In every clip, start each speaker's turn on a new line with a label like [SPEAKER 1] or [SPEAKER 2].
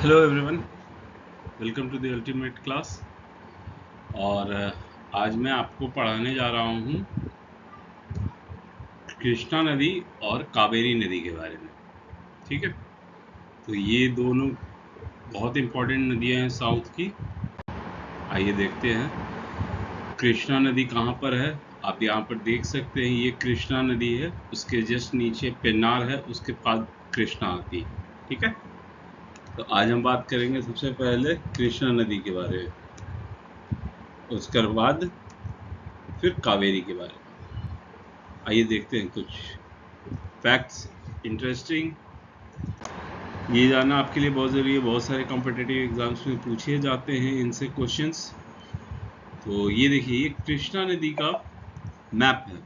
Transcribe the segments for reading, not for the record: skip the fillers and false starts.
[SPEAKER 1] Hello everyone, welcome to the ultimate class. और आज मैं आपको पढ़ाने जा रहा हूँ कृष्णा नदी और कावेरी नदी के बारे में। ठीक है, तो ये दोनों बहुत इम्पोर्टेंट नदियाँ हैं साउथ की। आइए देखते हैं कृष्णा नदी कहाँ पर है। आप यहाँ पर देख सकते हैं, ये कृष्णा नदी है, उसके जस्ट नीचे पेन्नार है, उसके बाद कृष्णा आती है। ठीक है, तो आज हम बात करेंगे सबसे पहले कृष्णा नदी के बारे में, उसके बाद फिर कावेरी के बारे में। आइए देखते हैं कुछ फैक्ट्स। इंटरेस्टिंग, ये जानना आपके लिए बहुत ज़रूरी है, बहुत सारे कॉम्पिटिटिव एग्जाम्स में पूछे जाते हैं इनसे क्वेश्चंस। तो ये देखिए, ये कृष्णा नदी का मैप है।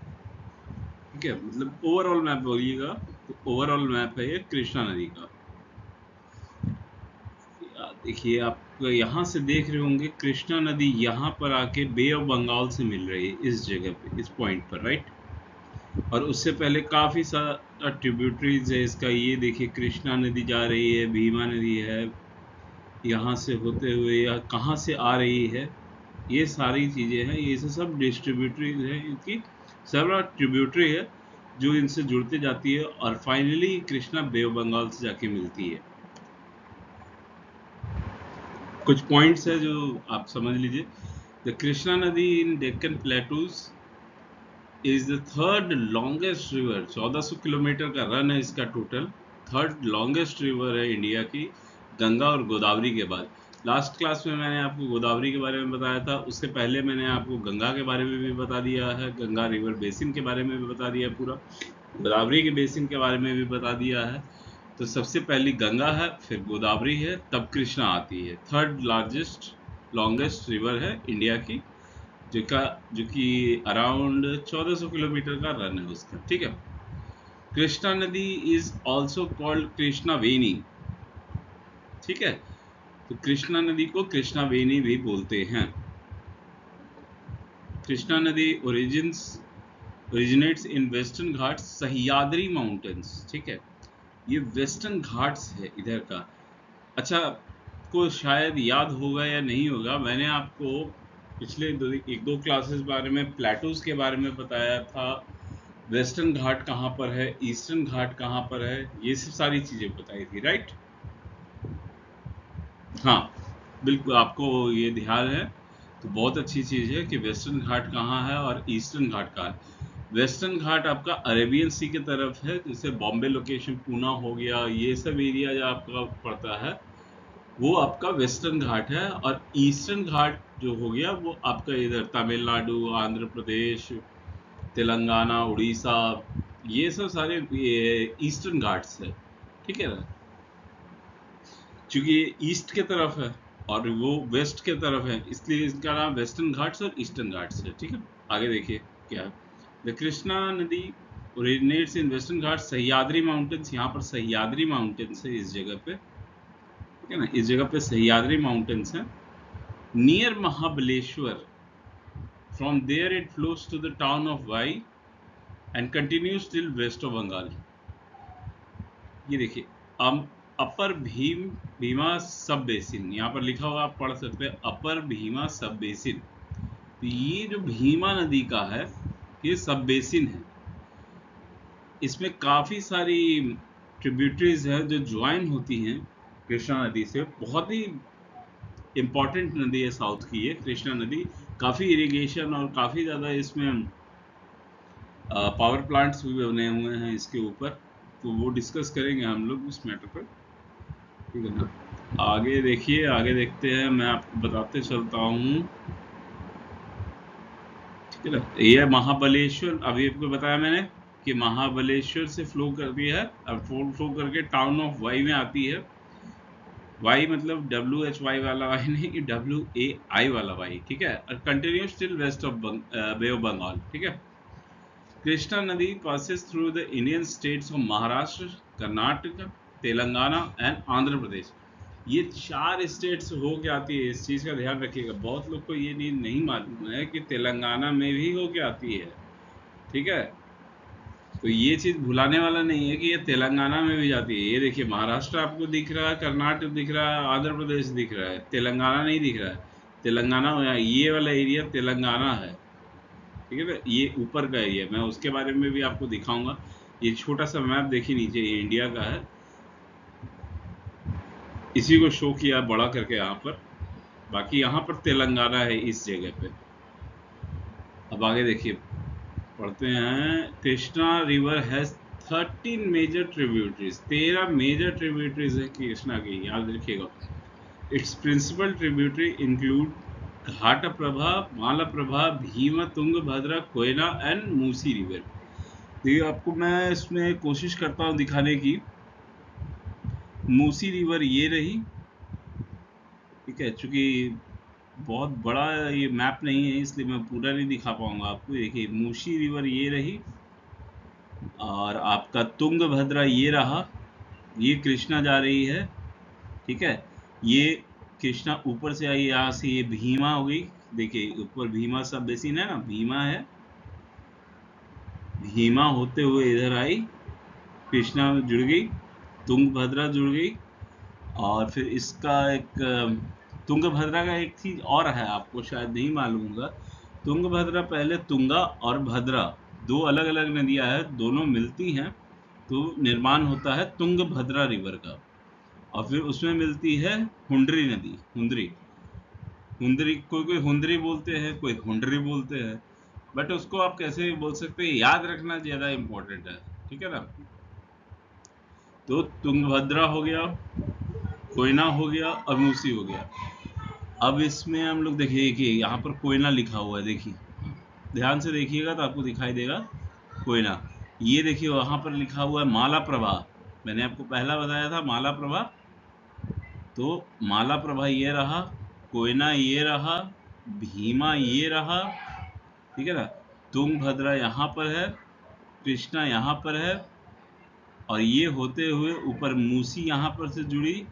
[SPEAKER 1] ठीक है, मतलब ओवरऑल मैप बोलिएगा तो ओवरऑल मैप है ये कृष्णा नदी का। देखिए, आप यहाँ से देख रहे होंगे कृष्णा नदी यहाँ पर आके बे ऑफ बंगाल से मिल रही है, इस जगह पे, इस पॉइंट पर, राइट। और उससे पहले काफ़ी सारा ट्रिब्यूटरीज है इसका। ये देखिए, कृष्णा नदी जा रही है, भीमा नदी है, यहाँ से होते हुए या कहाँ से आ रही है, ये सारी चीज़ें हैं। ये सब डिस्ट्रीब्यूटरीज हैं, इनकी सेवरल ट्रिब्यूटरी है जो इनसे जुड़ते जाती है और finally Krishna bay of Bengal से जाके मिलती है। कुछ पॉइंट्स है जो आप समझ लीजिए। द कृष्णा नदी in Deccan plateaus is the third longest river. 1400 kilometre का रन है इसका टोटल। थर्ड लॉन्गेस्ट रिवर है इंडिया की, गंगा और गोदावरी के बाद। लास्ट क्लास में मैंने आपको गोदावरी के बारे में बताया था, उससे पहले मैंने आपको गंगा के बारे में भी बता दिया है, गंगा रिवर बेसिन के बारे में भी बता दिया पूरा, गोदावरी के बेसिन के बारे में भी बता दिया है। तो सबसे पहली गंगा है, फिर गोदावरी है, तब कृष्णा आती है। थर्ड लार्जेस्ट लॉन्गेस्ट रिवर है इंडिया की, जो कि अराउंड 1400 किलोमीटर का रन है उसका। ठीक है, कृष्णा नदी इज ऑल्सो कॉल्ड कृष्णा वेनी। ठीक है, तो कृष्णा नदी को कृष्णा वेनी भी बोलते हैं। कृष्णा नदी ओरिजिनेट्स इन वेस्टर्न घाट्स, सह्याद्री माउंटेन्स। ठीक है, ये वेस्टर्न घाट्स है इधर का। अच्छा, आपको शायद याद होगा या नहीं होगा, मैंने आपको पिछले एक दो क्लासेस बारे में प्लेटूज के बारे में बताया था। वेस्टर्न घाट कहाँ पर है, ईस्टर्न घाट कहाँ पर है, ये सब सारी चीजें बताई थी, राइट। हाँ, बिल्कुल आपको ये ध्यान है, तो बहुत अच्छी चीज़ है कि वेस्टर्न घाट कहाँ है और ईस्टर्न घाट कहाँ है। वेस्टर्न घाट आपका अरेबियन सी की तरफ है, जैसे बॉम्बे लोकेशन, पूना हो गया, ये सब एरिया जो आपका पड़ता है वो आपका वेस्टर्न घाट है। और ईस्टर्न घाट जो हो गया वो आपका इधर तमिलनाडु, आंध्र प्रदेश, तेलंगाना, उड़ीसा, ये सब सारे ईस्टर्न घाट्स है। ठीक है ना, क्योंकि ये ईस्ट के तरफ है और वो वेस्ट के तरफ है, इसलिए इसका नाम वेस्टर्न घाट्स और ईस्टर्न घाट्स है। ठीक है, आगे देखिए क्या है। द कृष्णा नदी ओरिजिनेट्स इन वेस्टर्न घाट्स, सह्याद्री माउंटेन्स। यहाँ पर सह्याद्री माउंटेन्स है इस जगह पे। ठीक है ना, इस जगह पे सह्याद्री माउंटेन्स है near Mahabaleshwar. From there it flows to the town of Wai and continues till west of Bengal. ये देखिए, अपर भीमा सब बेसिन, यहाँ पर लिखा हुआ आप पढ़ सकते हैं, अपर भीमा सब बेसिन। तो ये जो भीमा नदी का है, ये सब बेसिन है। इसमें काफ़ी सारी ट्रिब्यूटरीज है जो ज्वाइन होती हैं कृष्णा नदी से। बहुत ही इम्पोर्टेंट नदी है साउथ की ये कृष्णा नदी। काफ़ी इरिगेशन और काफ़ी ज़्यादा इसमें पावर प्लांट्स भी बने हुए हैं इसके ऊपर, तो वो डिस्कस करेंगे हम लोग इस मैटर पर। ठीक है ना, आगे देखिए, आगे देखते हैं, मैं आपको बताते चलता हूँ। ठीक है ना, ये महाबलेश्वर, अभी आपको बताया मैंने कि महाबलेश्वर से फ्लो करती है, अब फ्लो करके टाउन ऑफ वाई में आती है। वाई मतलब WHY वाला वाई नहीं, WAI वाला वाई। ठीक है, और continues till west of bay of Bengal. ठीक है, कृष्णा नदी passes through the Indian states of Maharashtra, Karnataka, Telangana and Andhra Pradesh. ये 4 स्टेट्स हो के आती है, इस चीज़ का ध्यान रखिएगा। बहुत लोग को ये नहीं मालूम है कि तेलंगाना में भी हो के आती है। ठीक है, तो ये चीज भुलाने वाला नहीं है कि ये तेलंगाना में भी जाती है। ये देखिए महाराष्ट्र आपको दिख रहा है, कर्नाटक दिख रहा है, आंध्र प्रदेश दिख रहा है, तेलंगाना नहीं दिख रहा है। तेलंगाना ये वाला एरिया तेलंगाना है, ठीक है ना। ये ऊपर का एरिया, मैं उसके बारे में भी आपको दिखाऊंगा। ये छोटा सा मैप देखिए नीचे, ये इंडिया का है, इसी को शो किया बड़ा करके यहाँ पर। बाकी यहाँ पर तेलंगाना है इस जगह पे। अब आगे देखिए, पढ़ते हैं। Krishna river has 13 major tributaries, 13 major tributaries है कृष्णा की, याद रखिएगा। Its principal tributary include Ghataprabha, Malaprabha, Bhima, Tungabhadra, Koyna and Musi river. देखिए आपको मैं इसमें कोशिश करता हूँ दिखाने की। मूसी रिवर ये रही, ठीक है, चूंकि बहुत बड़ा ये मैप नहीं है इसलिए मैं पूरा नहीं दिखा पाऊंगा आपको। देखिए मूसी रिवर ये रही, और आपका तुंगभद्रा ये रहा, ये कृष्णा जा रही है, ठीक है। ये कृष्णा ऊपर से आई, यहाँ से ये भीमा हो गई। देखिए ऊपर भीमा सब बेसिन है ना, भीमा है, भीमा होते हुए इधर आई, कृष्णा जुड़ गई, तुंगभद्रा जुड़ गई। और फिर इसका एक तुंगभद्रा का एक चीज और है, आपको शायद नहीं मालूम होगा। तुंगभद्रा पहले तुंगा और भद्रा दो अलग अलग नदियां हैं, दोनों मिलती हैं तो निर्माण होता है तुंगभद्रा रिवर का। और फिर उसमें मिलती है हुंडरी नदी, हुंदरी, हुंदरी, कोई कोई हुंदरी बोलते हैं, कोई हुंडरी बोलते हैं, बट उसको आप कैसे भी बोल सकते हैं, याद रखना ज्यादा इम्पोर्टेंट है, ठीक है ना। तो तुंगभद्रा हो गया, कोयना हो गया और मूसी हो गया। अब इसमें हम लोग देखिए कि यहाँ पर कोयना लिखा हुआ है, देखिए ध्यान से देखिएगा तो आपको दिखाई देगा कोयना। ये देखिए वहां पर लिखा हुआ है माला प्रभा, मैंने आपको पहला बताया था माला प्रभा, तो माला प्रभा ये रहा, कोयना ये रहा, भीमा ये रहा, ठीक है ना। तुंगभद्रा यहाँ पर है, कृष्णा यहाँ पर है, और ये होते हुए ऊपर मूसी यहाँ पर से जुड़ी,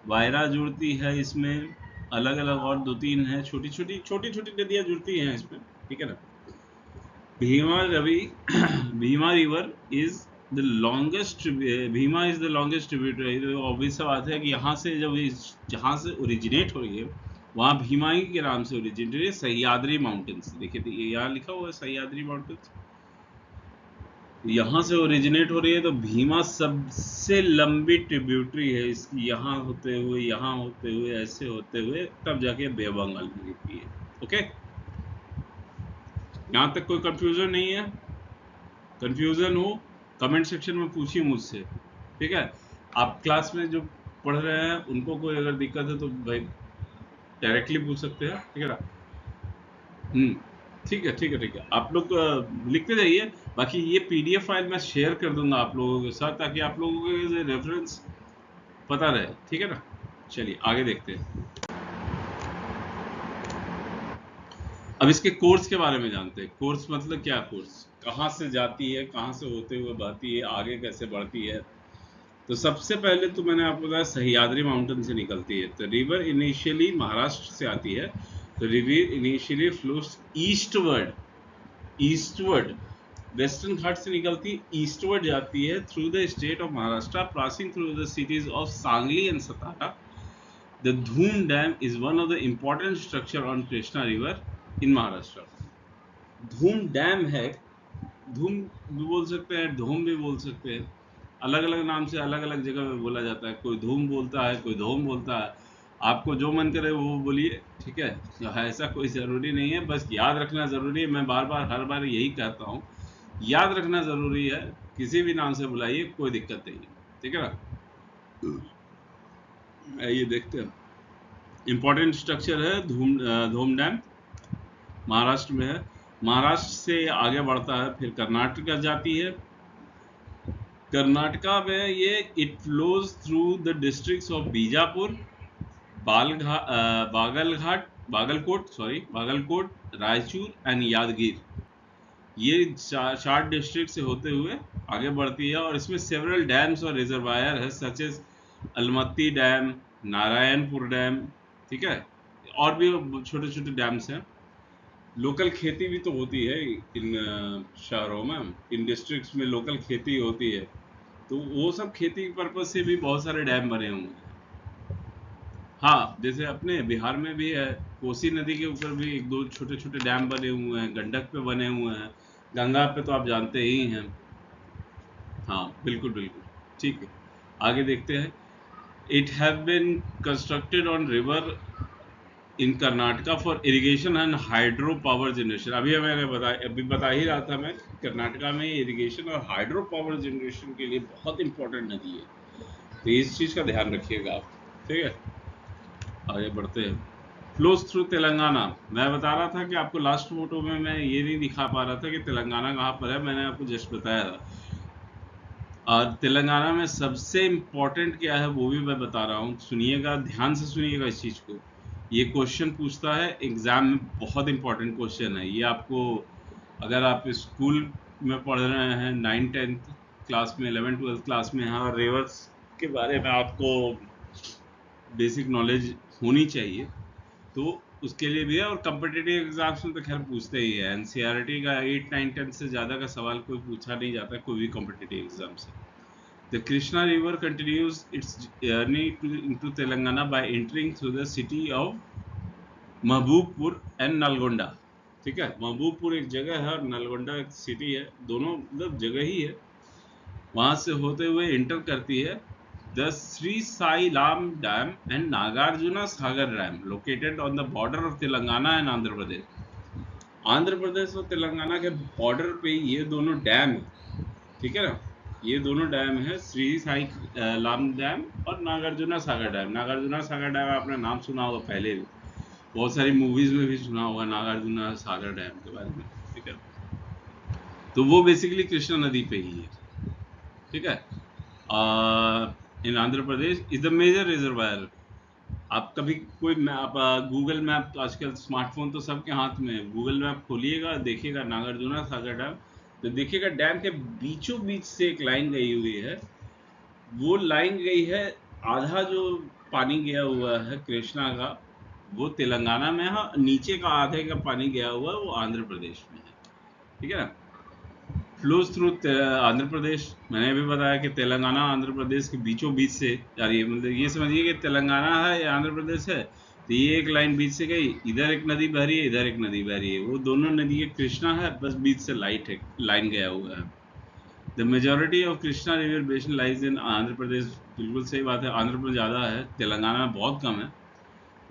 [SPEAKER 1] वायरा जुड़ती है इसमें, अलग अलग और दो तीन है, छोटी छोटी नदियाँ जुड़ती हैं इसमें, ठीक है ना। Bhima river Bhima river is the longest, Bhima is the longest tributary. Obvious सा बात है कि यहाँ से जब जहाँ से ओरिजिनेट हो रही है वहाँ भीमा ही के नाम से ओरिजिनेट है, सह्याद्री माउंटेन्स। देखिए तो यहाँ लिखा हुआ है सह्याद्री माउंटेन्स, यहाँ से ओरिजिनेट हो रही है। तो भीमा सबसे लंबी ट्रिब्यूटरी है इसकी, यहाँ होते हुए ऐसे होते हुए तब जाके बे ऑफ बंगाल में गिरती है। ओके, यहाँ तक कोई कंफ्यूजन नहीं है? कंफ्यूजन हो कमेंट सेक्शन में पूछिए मुझसे, ठीक है। आप क्लास में जो पढ़ रहे हैं उनको कोई अगर दिक्कत है तो भाई डायरेक्टली पूछ सकते हैं, ठीक है ना। ठीक है, ठीक है, ठीक है, आप लोग लिखते जाइए। बाकी ये पीडीएफ फाइल मैं शेयर कर दूंगा आप लोगों के साथ, ताकि आप लोगों को रेफरेंस पता रहे, ठीक है ना। चलिए आगे देखते हैं। अब इसके कोर्स के बारे में जानते हैं। कोर्स मतलब क्या, कोर्स कहाँ से जाती है, कहाँ से होते हुए बहती है, आगे कैसे बढ़ती है। तो सबसे पहले तो मैंने आपको बताया सह्याद्री माउंटेन से निकलती है। तो रिवर इनिशियली महाराष्ट्र से आती है। तो river initially flows eastward, eastward western Ghat से निकलती ईस्टवर्ड जाती है through the state of Maharashtra, passing through the cities of Sangli and Satara. The Dhom dam is one of the important structure on Krishna river in Maharashtra. Dhom dam है, धूम भी बोल सकते हैं, धूम भी बोल सकते हैं, अलग अलग नाम से अलग अलग जगह पे बोला जाता है। कोई धूम बोलता है, कोई धूम बोलता है, आपको जो मन करे वो बोलिए, ठीक है। ऐसा कोई ज़रूरी नहीं है, बस याद रखना ज़रूरी है। मैं बार बार हर बार यही कहता हूँ, याद रखना ज़रूरी है। किसी भी नाम से बुलाइए, कोई दिक्कत नहीं है, ठीक है ना। ये देखते हैं, इम्पोर्टेंट स्ट्रक्चर है धूम डैम, महाराष्ट्र में है। महाराष्ट्र से आगे बढ़ता है, फिर कर्नाटक जाती है। कर्नाटका में ये it flows through the districts of Bijapur, Bagalkot, Raichur and Yadgir. ये चार डिस्ट्रिक्ट से होते हुए आगे बढ़ती है, और इसमें सेवरल डैम्स और रिजर्वायर है, such as Almatti dam, Narayanpur dam, ठीक है, और भी छोटे छोटे डैम्स हैं। लोकल खेती भी तो होती है इन शहरों में, इन डिस्ट्रिक्ट्स में लोकल खेती होती है, तो वो सब खेती पर्पज से भी बहुत सारे डैम बने हुए हैं। हाँ, जैसे अपने बिहार में भी है, कोसी नदी के ऊपर भी एक दो छोटे छोटे डैम बने हुए हैं, गंडक पे बने हुए हैं, गंगा पे तो आप जानते ही हैं। हाँ, बिल्कुल बिल्कुल। ठीक है, आगे देखते हैं। It have been constructed on river in Karnataka for irrigation and hydro power generation. अभी बता ही रहा था मैं, कर्नाटका में इरिगेशन और हाइड्रो पावर जनरेशन के लिए बहुत इंपॉर्टेंट नदी है, तो इस चीज़ का ध्यान रखिएगा आप। ठीक है, आगे बढ़ते हैं। Flows through Telangana. मैं बता रहा था कि आपको लास्ट फोटो में मैं ये नहीं दिखा पा रहा था कि तेलंगाना कहाँ पर है, मैंने आपको जस्ट बताया था। और तेलंगाना में सबसे इम्पोर्टेंट क्या है वो भी मैं बता रहा हूँ, सुनिएगा, ध्यान से सुनिएगा इस चीज़ को। ये क्वेश्चन पूछता है एग्जाम में, बहुत इंपॉर्टेंट क्वेश्चन है ये। आपको अगर आप स्कूल में पढ़ रहे हैं 9th-10th क्लास में, 11th-12th क्लास में, हाँ, रिवर्स के बारे में आपको बेसिक नॉलेज होनी चाहिए, तो उसके लिए भी है। और कम्पिटिटिव एग्जाम्स में तो खैर पूछते ही है, एनसीईआरटी का 8, 9, 10 से ज़्यादा का सवाल कोई पूछा नहीं जाता कोई भी कॉम्पिटिटिव एग्जाम से। The Krishna river continues it's journey into Telangana bye entering through the city of Mahbubpur and Nalgonda. ठीक है, महबूबपुर एक जगह है और नलगोंडा एक सिटी है, दोनों मतलब जगह ही है। वहां से होते हुए इंटर करती है the Srisailam dam and Nagarjuna Sagar dam located on the border of Telangana and Andhra Pradesh. Andhra Pradesh और तेलंगाना के बॉर्डर पे ये दोनों डैम है, ठीक है ना। ये दोनों डैम है, श्री साई लाम डैम और नागार्जुना सागर डैम। नागार्जुना सागर डैम आपने नाम सुना होगा पहले भी, बहुत सारी मूवीज में भी सुना होगा नागार्जुना सागर डैम के बारे में। ठीक है, तो वो बेसिकली कृष्णा नदी पे ही है। ठीक है, इन आंध्र प्रदेश इज द मेजर रिजर्वायर। आप कभी कोई मैप, गूगल मैप, तो आजकल स्मार्टफोन तो सबके हाथ में है, गूगल मैप खोलिएगा, देखिएगा नागार्जुना सागर डैम, तो देखिएगा डैम के बीचों बीच से एक लाइन गई हुई है। वो लाइन गई है, आधा जो पानी गया हुआ है कृष्णा का वो तेलंगाना में है, नीचे का आधे का पानी गया हुआ है वो आंध्र प्रदेश में है। ठीक है ना, फ्लोज थ्रू आंध्र प्रदेश। मैंने अभी बताया कि तेलंगाना आंध्र प्रदेश के बीचों बीच से जा रही है, मतलब ये समझिए कि तेलंगाना है या आंध्र प्रदेश है, तो ये एक लाइन बीच से गई, इधर एक नदी बह रही है, इधर एक नदी बह रही है, वो दोनों नदी के कृष्णा है, बस बीच से लाइन गया हुआ है। The majority of Krishna river basin lies in Andhra Pradesh. बिल्कुल सही बात है, आंध्र प्रदेश ज़्यादा है, तेलंगाना में बहुत कम है।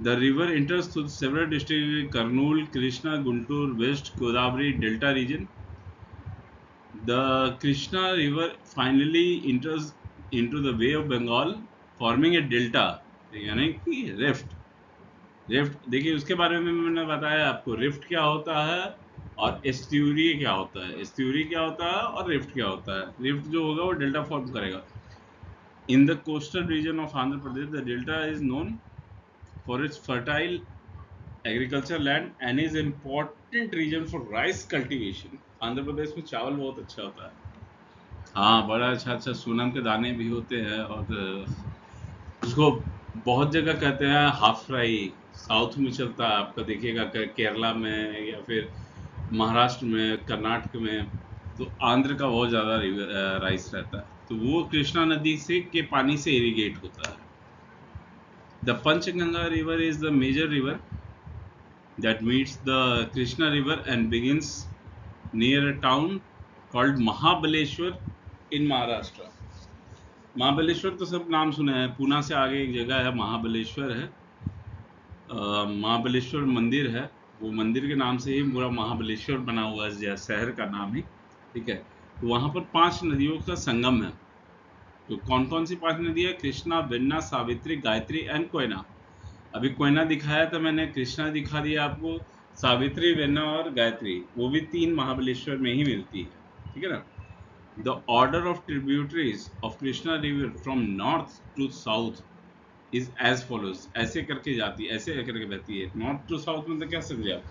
[SPEAKER 1] The river enters through several district Kurnool, Krishna, Guntur, west Godavari delta region. The Krishna River finally enters into the Bay of Bengal, forming a delta, यानी कि रिफ्ट। रिफ्ट देखिए, उसके बारे में मैंने बताया आपको, रिफ्ट क्या होता है और एस्ट्यूरी क्या होता है। एस्ट्यूरी क्या होता है और रिफ्ट क्या होता है। रिफ्ट जो होगा वो डेल्टा फॉर्म करेगा। In the coastal region of Andhra Pradesh the delta is known for its fertile agriculture land and is important region for rice cultivation. Andhra Pradesh में चावल बहुत अच्छा होता है। हाँ, बड़ा अच्छा अच्छा सोनम के दाने भी होते हैं, और उसको बहुत जगह कहते हैं हाफ फ्राई। साउथ में चलता है आपका, देखिएगा केरला में या फिर महाराष्ट्र में, कर्नाटक में, तो आंध्र का बहुत ज़्यादा राइस रहता है, तो वो कृष्णा नदी से के पानी से इरिगेट होता है। The Panchganga river is the major river that meets the Krishna River and begins near a town called Mahabaleshwar in Maharashtra. Mahabaleshwar तो सब नाम सुने हैं, पूना से आगे एक जगह है महाबलेश्वर है, महाबलेश्वर मंदिर है, वो मंदिर के नाम से ही पूरा महाबलेश्वर बना हुआ है, शहर का नाम ही। ठीक है, तो वहाँ पर 5 नदियों का संगम है। तो कौन कौन सी 5 नदियाँ? कृष्णा, वेन्ना, सावित्री, गायत्री एंड कोयना। अभी कोयना दिखाया था मैंने, कृष्णा दिखा दिया आपको, सावित्री, वेन्ना और गायत्री, वो भी 3 महाबलेश्वर में ही मिलती है। ठीक है ना। The order of tributaries of Krishna river from north to south is as follows. ऐसे करके जाती है, ऐसे करके बहती है, नॉर्थ टू साउथ में। तो क्या समझे आप,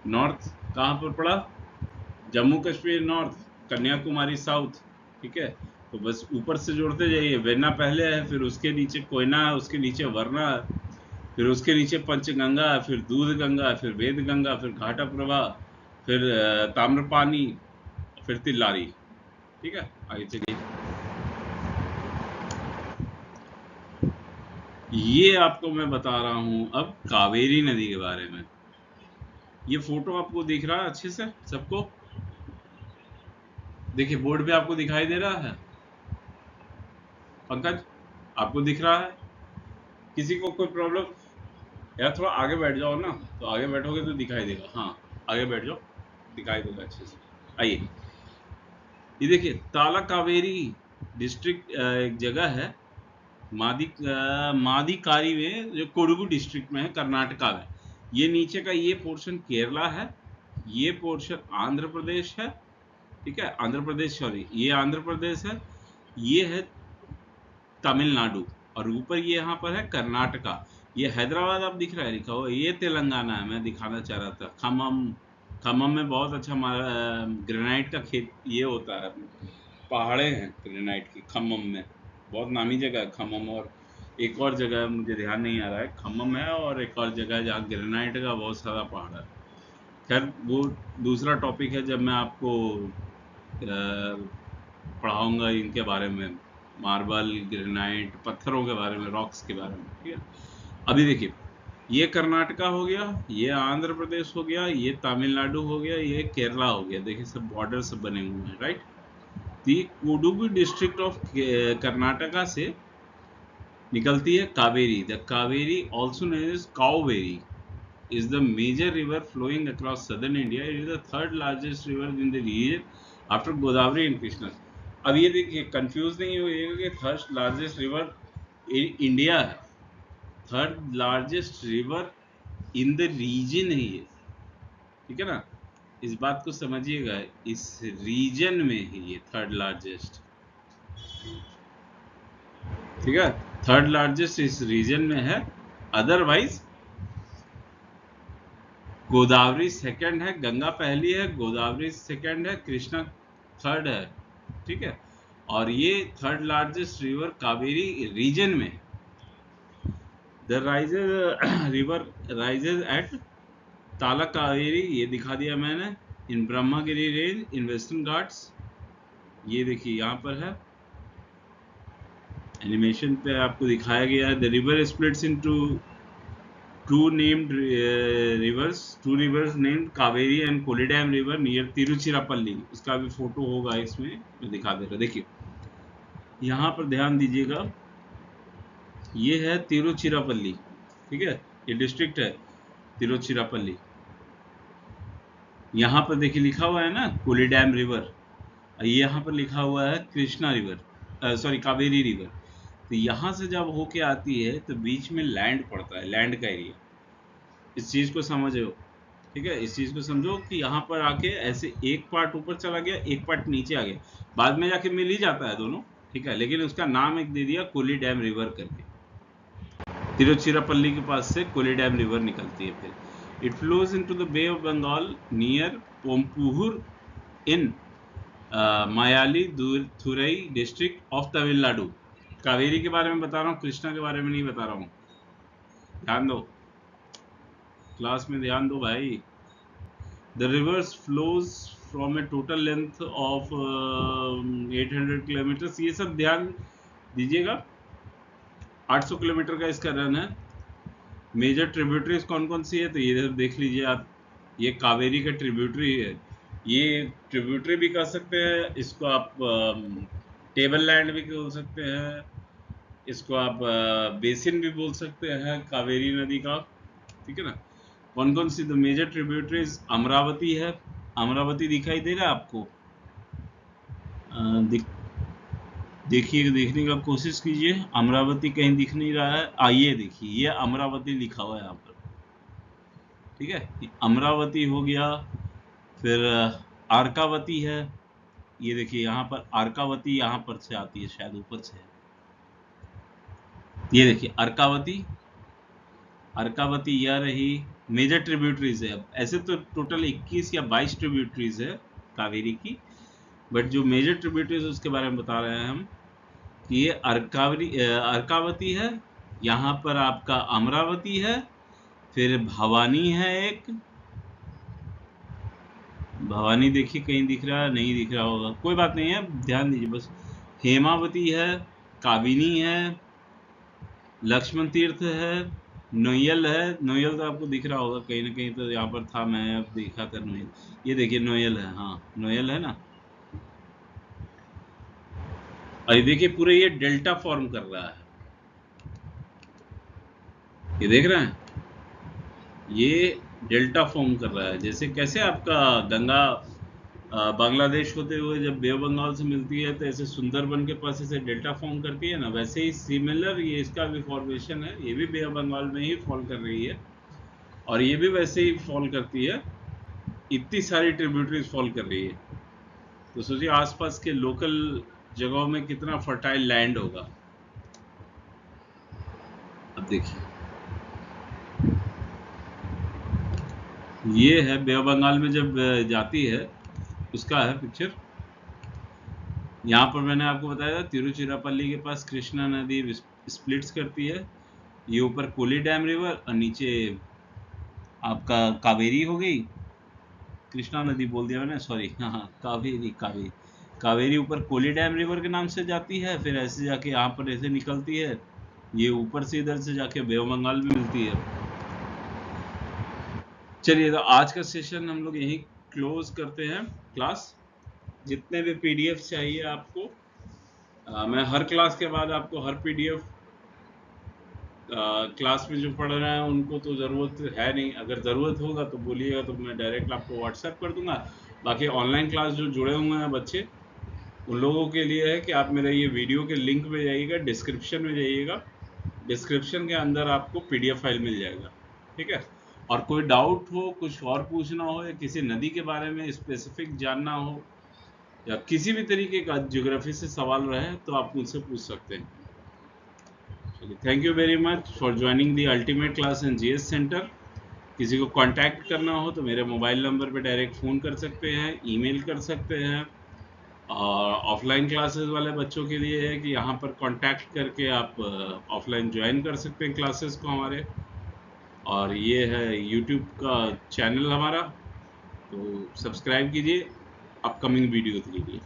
[SPEAKER 1] नॉर्थ कहाँ पर पड़ा? Jammu Kashmir north, Kanyakumari south. ठीक है, तो बस ऊपर से जोड़ते जाइए, वेन्ना पहले है, फिर उसके नीचे कोयना है, उसके नीचे वरना है, फिर उसके नीचे पंचगंगा है, फिर दूध गंगा है, फिर वेद गंगा, फिर घाटा प्रवाह, फिर ताम्रपानी, फिर तिल्लारी। ठीक है, आगे चलिए। ये आपको मैं बता रहा हूं अब कावेरी नदी के बारे में। ये फोटो आपको दिख रहा है अच्छे से सबको? देखिए बोर्ड पे आपको दिखाई दे रहा है पंकज, आपको दिख रहा है? किसी को कोई प्रॉब्लम? यार थोड़ा आगे बैठ जाओ ना, तो आगे बैठोगे तो दिखाई देगा। हाँ, आगे बैठ जाओ, दिखाई देगा अच्छे से। आइए, ये देखिए ताला कावेरी डिस्ट्रिक्ट एक जगह है मादिकारी में, जो कोडगु डिस्ट्रिक्ट में है, कर्नाटका में। ये नीचे का ये पोर्शन केरला है, ये पोर्शन आंध्र प्रदेश है। ठीक है, आंध्र प्रदेश, सॉरी, ये आंध्र प्रदेश है, ये है तमिलनाडु, और ऊपर ये यहाँ पर है कर्नाटका। ये हैदराबाद आप दिख रहा है लिखा हुआ, ये तेलंगाना है। मैं दिखाना चाह रहा था खम्मम। खम्मम में बहुत अच्छा ग्रेनाइट का खेत ये होता है, पहाड़े हैं ग्रेनाइट की खम्मम में, बहुत नामी जगह है खम्मम। और एक और जगह है, मुझे ध्यान नहीं आ रहा है, खम्मम है और एक और जगह है जहाँ ग्रेनाइट का बहुत सारा पहाड़ है। खैर वो दूसरा टॉपिक है, जब मैं आपको पढ़ाऊंगा इनके बारे में, मार्बल, ग्रेनाइट, पत्थरों के बारे में, रॉक्स के बारे में। ठीक है, अभी देखिए ये कर्नाटका हो गया, ये आंध्र प्रदेश हो गया, ये तमिलनाडु हो गया, ये केरला हो गया। देखिए सब बॉर्डर सब बने हुए हैं, right. The Kodagu district of Karnataka से निकलती है Kaveri. The Kaveri also known as Kaveri is the major river flowing across southern India. It is the third largest river in the region after Godavari and Krishna. अब ये देखिए कंफ्यूज नहीं होइएगा कि थर्ड लार्जेस्ट रिवर इंडिया है, third largest river in the region है ये। ठीक है ना, इस बात को समझिएगा, इस रीजन में है ये थर्ड लार्जेस्ट। ठीक है, थर्ड लार्जेस्ट इस रीजन में है। अदरवाइज गोदावरी सेकंड है, गंगा पहली है, गोदावरी सेकंड है, कृष्णा थर्ड है। ठीक है, और ये third largest river Kaveri region में। The rises river rises at Talakaveri, ये दिखा दिया मैंने, in Brahmagiri range in western Ghats. ये देखिए यहाँ पर है एनिमेशन पे आपको दिखाया गया है। The river splits into two rivers named Kaveri and Kolidam river near Tiruchirappalli। उसका भी फोटो होगा इसमें, मैं दिखा दे रहा। देखिए यहाँ पर ध्यान दीजिएगा, ये है तिरुचिरापल्ली। ठीक है, ये डिस्ट्रिक्ट है तिरुचिरापल्ली। यहाँ पर देखिए लिखा हुआ है ना कोलिडैम रिवर, ये यहाँ पर लिखा हुआ है Krishna river, sorry Kaveri river. तो यहाँ से जब होके आती है तो बीच में लैंड पड़ता है, लैंड का एरिया। इस चीज को समझो, ठीक है, इस चीज को समझो कि यहाँ पर आके ऐसे एक पार्ट ऊपर चला गया, एक पार्ट नीचे आ गया, बाद में जाके मिल ही जाता है दोनों। ठीक है, लेकिन उसका नाम एक दे दिया कोलिडैम रिवर करके। तिरुचिरापल्ली के पास से कोलिडैम रिवर निकलती है। फिर it flows into the bay of Bengal near Poompuhar in Mayiladuthurai district of Tamil Nadu. कावेरी के बारे में बता रहा हूँ, कृष्णा के बारे में नहीं बता रहा हूँ, ध्यान दो, क्लास में ध्यान दो भाई। The reverse flows from A total length of 800 kilometre. ये सब ध्यान दीजिएगा, 800 किलोमीटर का इसका रन है। मेजर ट्रिब्यूटरीज कौन कौन सी है, तो ये देख लीजिए आप, ये कावेरी का ट्रिब्यूटरी है। ये ट्रिब्यूटरी भी कर सकते हैं, इसको आप टेबल लैंड भी बोल सकते हैं, इसको आप बेसिन भी बोल सकते हैं कावेरी नदी का। ठीक है ना, कौन कौन सी द मेजर ट्रिब्यूटरीज? अमरावती है, अमरावती दिखाई दे रहा है आपको? देखिए, देखने का कोशिश कीजिए, अमरावती कहीं दिख नहीं रहा है। आइए देखिए, ये अमरावती लिखा हुआ है यहाँ पर। ठीक है, अमरावती हो गया। फिर अर्कावती है, ये देखिए यहाँ पर अर्कावती यहाँ पर से आती है, शायद ऊपर से है। ये देखिए अर्कावती, अर्कावती यह रही मेजर ट्रिब्यूटरीज है। अब ऐसे तो टोटल 21 या 22 ट्रिब्यूटरीज है कावेरी की, बट जो मेजर ट्रिब्यूटरीज उसके बारे में बता रहे हैं हम कि ये अर्कावती है, यहाँ पर आपका अमरावती है, फिर भवानी है एक, भवानी देखिए कहीं दिख रहा है, नहीं दिख रहा होगा, कोई बात नहीं है, ध्यान दीजिए बस। हेमावती है, काबिनी है, लक्ष्मण तीर्थ है, नोयल है। नोयल तो आपको दिख रहा होगा कहीं ना कहीं, तो यहाँ पर था, मैं अब देखा था नोयल। ये देखिए नोयल है, हाँ नोयल है ना। और ये देखिए पूरे ये डेल्टा फॉर्म कर रहा है, ये देख रहे हैं, ये डेल्टा फॉर्म कर रहा है। जैसे कैसे आपका गंगा बांग्लादेश होते हुए जब बे ऑफ बंगाल से मिलती है तो ऐसे सुंदरबन के पास ऐसे डेल्टा फॉर्म करती है ना, वैसे ही सिमिलर ये इसका भी फॉर्मेशन है, ये भी बे ऑफ बंगाल में ही फॉल कर रही है, और ये भी वैसे ही फॉल करती है, इतनी सारी ट्रिब्यूटरीज फॉल कर रही है। तो सोचिए आसपास के लोकल जगहों में कितना फर्टाइल लैंड होगा। अब देखिए ये है बे ऑफ बंगाल में जब जाती है उसका है पिक्चर। यहाँ पर मैंने आपको बताया था तिरुचिरापल्ली के पास कृष्णा नदी स्प्लिट्स करती है, ये ऊपर कोली डैम रिवर और नीचे आपका कावेरी हो गई, कृष्णा नदी बोल दिया मैंने, सॉरी, हाँ कावेरी, कावेरी, कावेरी ऊपर कोली डैम रिवर के नाम से जाती है, फिर ऐसे जाके यहाँ पर ऐसे निकलती है, ये ऊपर से इधर से जाके बे ऑफ बंगाल में मिलती है। चलिए तो आज का सेशन हम लोग यहीं क्लोज करते हैं क्लास। जितने भी पीडीएफ चाहिए आपको, मैं हर क्लास के बाद आपको हर पीडीएफ क्लास में जो पढ़ रहे हैं उनको तो ज़रूरत है नहीं, अगर ज़रूरत होगा तो बोलिएगा तो मैं डायरेक्ट आपको व्हाट्सएप कर दूंगा। बाकी ऑनलाइन क्लास जो जुड़े हुए हैं बच्चे, उन लोगों के लिए है कि आप मेरे ये वीडियो के लिंक में जाइएगा, डिस्क्रिप्शन में जाइएगा, डिस्क्रिप्शन के अंदर आपको पीडीएफ फाइल मिल जाएगा, ठीक है। और कोई डाउट हो, कुछ और पूछना हो, या किसी नदी के बारे में स्पेसिफिक जानना हो, या किसी भी तरीके का ज्योग्राफी से सवाल रहे तो आप मुझसे पूछ सकते हैं। चलिए, thank you very much for joining the ultimate class in GS centre. किसी को कांटेक्ट करना हो तो मेरे मोबाइल नंबर पे डायरेक्ट फ़ोन कर सकते हैं, ईमेल कर सकते हैं, और ऑफलाइन क्लासेस वाले बच्चों के लिए है कि यहाँ पर कांटेक्ट करके आप ऑफलाइन ज्वाइन कर सकते हैं क्लासेस को हमारे। और ये है यूट्यूब का चैनल हमारा, तो सब्सक्राइब कीजिए अपकमिंग वीडियोज़ के लिए।